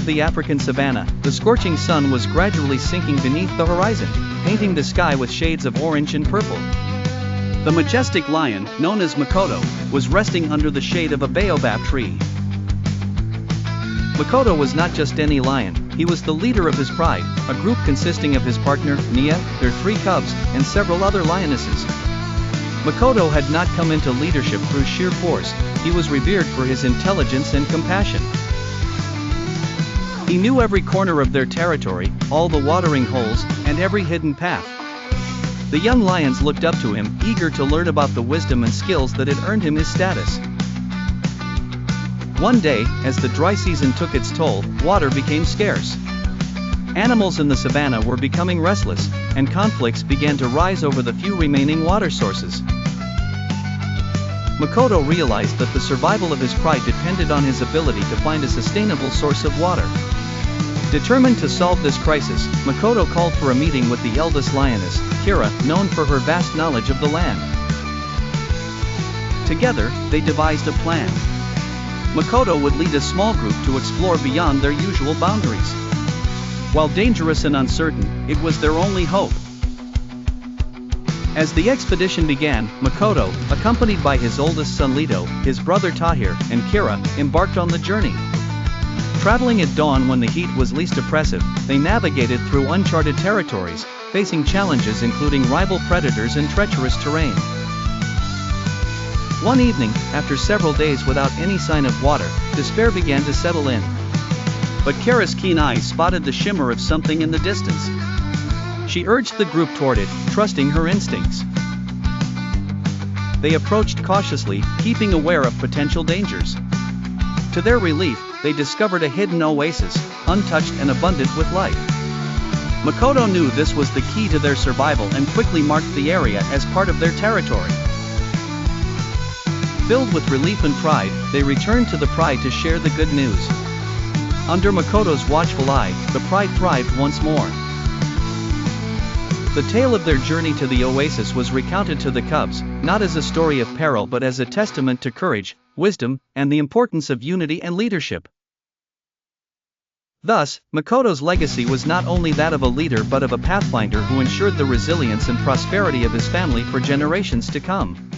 of the African savanna, the scorching sun was gradually sinking beneath the horizon, painting the sky with shades of orange and purple. The majestic lion, known as Makoto, was resting under the shade of a baobab tree. Makoto was not just any lion, he was the leader of his pride, a group consisting of his partner, Nia, their 3 cubs, and several other lionesses. Makoto had not come into leadership through sheer force, he was revered for his intelligence and compassion. He knew every corner of their territory, all the watering holes, and every hidden path. The young lions looked up to him, eager to learn about the wisdom and skills that had earned him his status. One day, as the dry season took its toll, water became scarce. Animals in the savanna were becoming restless, and conflicts began to rise over the few remaining water sources. Makoto realized that the survival of his pride depended on his ability to find a sustainable source of water. Determined to solve this crisis, Makoto called for a meeting with the eldest lioness, Kira, known for her vast knowledge of the land. Together, they devised a plan. Makoto would lead a small group to explore beyond their usual boundaries. While dangerous and uncertain, it was their only hope. As the expedition began, Makoto, accompanied by his oldest son Leto, his brother Tahir, and Kira, embarked on the journey. Traveling at dawn when the heat was least oppressive, they navigated through uncharted territories, facing challenges including rival predators and treacherous terrain. One evening, after several days without any sign of water, despair began to settle in. But Kira's keen eyes spotted the shimmer of something in the distance. She urged the group toward it, trusting her instincts. They approached cautiously, keeping aware of potential dangers. To their relief, they discovered a hidden oasis, untouched and abundant with life. Makoto knew this was the key to their survival and quickly marked the area as part of their territory. Filled with relief and pride, they returned to the pride to share the good news. Under Makoto's watchful eye, the pride thrived once more. The tale of their journey to the oasis was recounted to the cubs, not as a story of peril but as a testament to courage, wisdom, and the importance of unity and leadership. Thus, Makoto's legacy was not only that of a leader but of a pathfinder who ensured the resilience and prosperity of his family for generations to come.